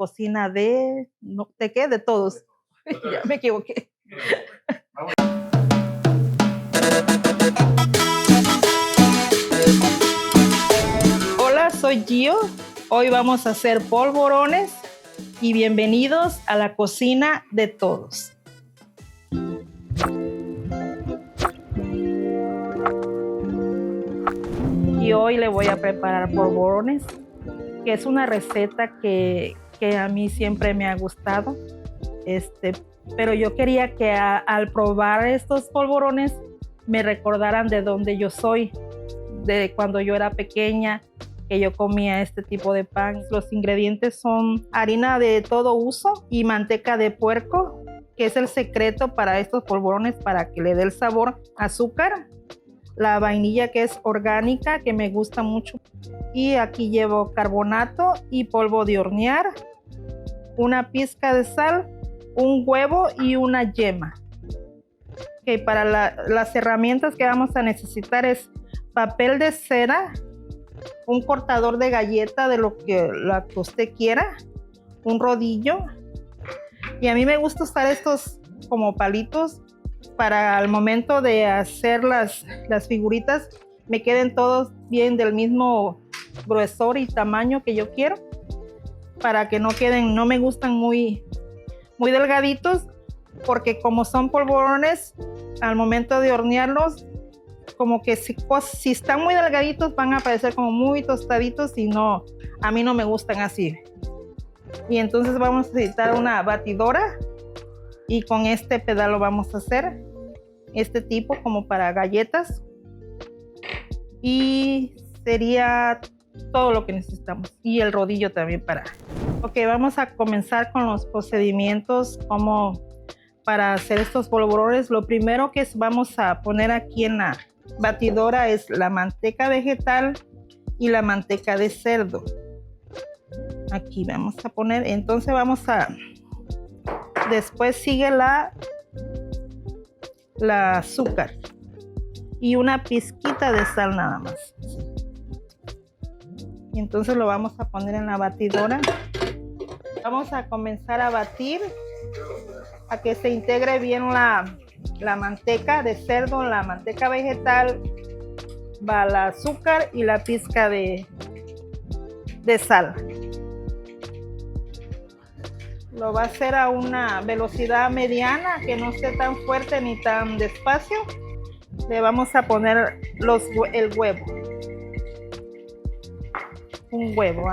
cocina de, no, ¿de qué? De todos. Ya me equivoqué. Hola, soy Gio. Hoy vamos a hacer polvorones y bienvenidos a la cocina de todos. Y hoy le voy a preparar polvorones, que es una receta que a mí siempre me ha gustado. Pero yo quería que al probar estos polvorones me recordaran de dónde yo soy, de cuando yo era pequeña, que yo comía este tipo de pan. Los ingredientes son harina de todo uso y manteca de puerco, que es el secreto para estos polvorones, para que le dé el sabor. Azúcar, la vainilla, que es orgánica, que me gusta mucho, y aquí llevo carbonato y polvo de hornear, una pizca de sal, un huevo y una yema. Okay, para las herramientas que vamos a necesitar es papel de cera, un cortador de galleta de lo que usted quiera, un rodillo, y a mí me gusta usar estos como palitos para al momento de hacer las figuritas me queden todos bien del mismo gruesor y tamaño que yo quiero, para que no queden, no me gustan muy delgaditos, porque como son polvorones, al momento de hornearlos, como que si están muy delgaditos van a parecer como muy tostaditos y no, a mí no me gustan así. Y entonces vamos a necesitar una batidora y con este pedal lo vamos a hacer, este tipo como para galletas, y sería todo lo que necesitamos, y el rodillo también para. Ok, vamos a comenzar con los procedimientos como para hacer estos polvorones. Lo primero que vamos a poner aquí en la batidora es la manteca vegetal y la manteca de cerdo. Aquí vamos a poner, entonces después sigue la azúcar y una pizquita de sal nada más. Y entonces lo vamos a poner en la batidora. Vamos a comenzar a batir a que se integre bien la manteca de cerdo, la manteca vegetal, va el azúcar y la pizca de sal. Lo va a hacer a una velocidad mediana, que no esté tan fuerte ni tan despacio. Le vamos a poner el huevo. Un huevo,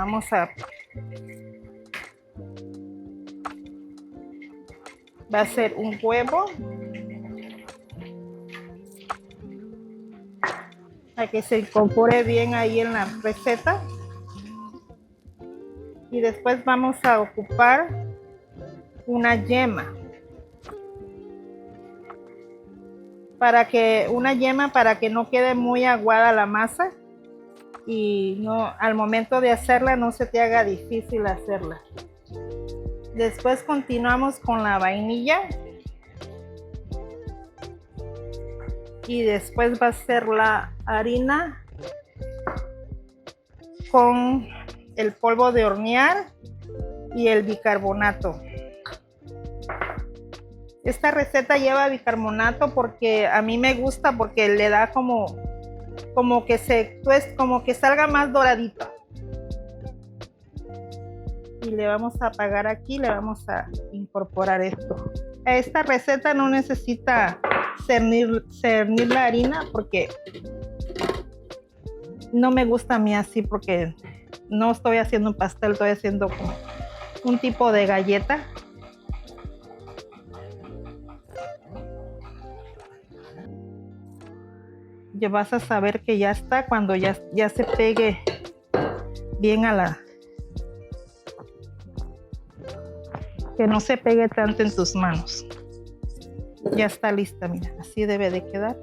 va a ser un huevo para que se incorpore bien ahí en la receta. Y después vamos a ocupar una yema, para que no quede muy aguada la masa y no, al momento de hacerla no se te haga difícil hacerla. Después continuamos con la vainilla y después va a ser la harina con el polvo de hornear y el bicarbonato. Esta receta lleva bicarbonato porque a mí me gusta, porque le da como que salga más doradito. Y le vamos a apagar aquí, le vamos a incorporar esto. Esta receta no necesita cernir la harina, porque no me gusta a mí así, porque no estoy haciendo un pastel, estoy haciendo como un tipo de galleta. Ya vas a saber que ya está cuando ya se pegue bien que no se pegue tanto en tus manos. Ya está lista, mira, así debe de quedar.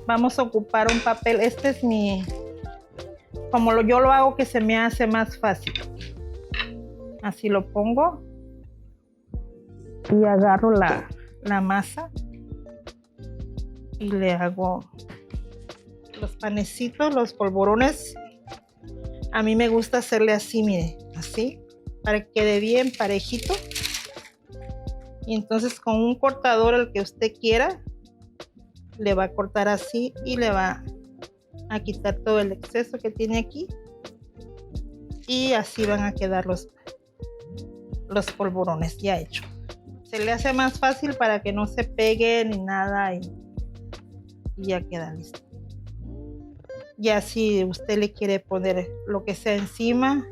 Vamos a ocupar un papel, este es yo lo hago, que se me hace más fácil. Así lo pongo y agarro la masa y le hago los panecitos, los polvorones. A mí me gusta hacerle así, mire, así, para que quede bien parejito. Y entonces con un cortador, el que usted quiera, le va a cortar así y le va a quitar todo el exceso que tiene aquí. Y así van a quedar los polvorones ya hechos. Se le hace más fácil para que no se pegue ni nada y ya queda listo. Ya si usted le quiere poner lo que sea encima,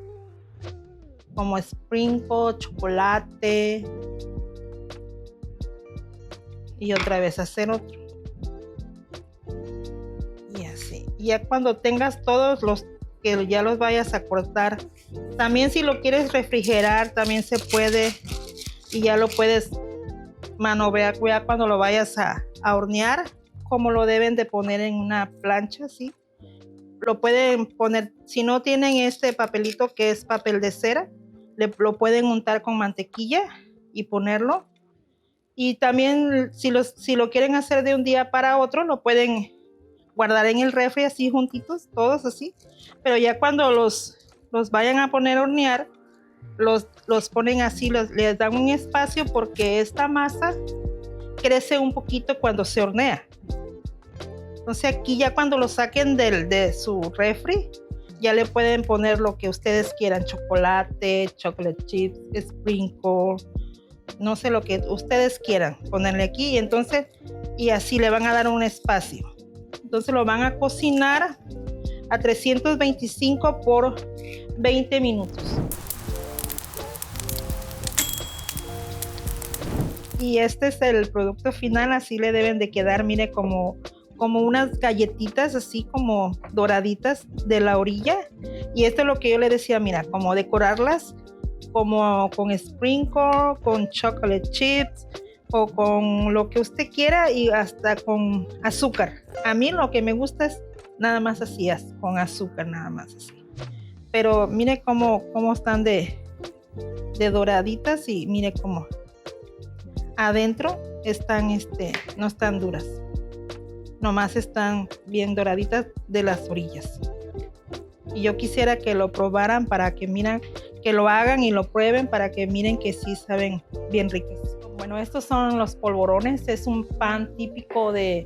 como sprinkle, chocolate, y otra vez hacer otro. Y así. Y ya cuando tengas todos los que ya los vayas a cortar, también si lo quieres refrigerar, también se puede. Y ya lo puedes manobrear ya cuando lo vayas a hornear, como lo deben de poner en una plancha, así. Lo pueden poner, si no tienen este papelito que es papel de cera, lo pueden untar con mantequilla y ponerlo. Y también si lo quieren hacer de un día para otro, lo pueden guardar en el refri así juntitos, todos así. Pero ya cuando los vayan a poner a hornear, los ponen así, les dan un espacio porque esta masa crece un poquito cuando se hornea. Entonces aquí ya cuando lo saquen de su refri, ya le pueden poner lo que ustedes quieran, chocolate, chocolate chips, sprinkle, no sé, lo que ustedes quieran ponerle aquí. Y así le van a dar un espacio. Entonces lo van a cocinar a 325 por 20 minutos. Y este es el producto final, así le deben de quedar, mire, como unas galletitas así como doraditas de la orilla. Y esto es lo que yo le decía, mira, como decorarlas como con sprinkle, con chocolate chips o con lo que usted quiera y hasta con azúcar. A mí lo que me gusta es nada más así, con azúcar, nada más así. Pero mire cómo están de doraditas y mire cómo adentro están, no están duras. Nomás están bien doraditas de las orillas. Y yo quisiera que lo probaran para que miren, que lo hagan y lo prueben para que miren que sí saben bien ricos. Bueno, estos son los polvorones. Es un pan típico de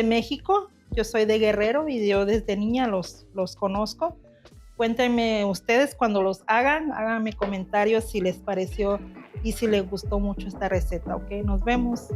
México. Yo soy de Guerrero y yo desde niña los conozco. Cuéntenme ustedes cuando los hagan, háganme comentarios si les pareció y si les gustó mucho esta receta, ¿ok? Nos vemos.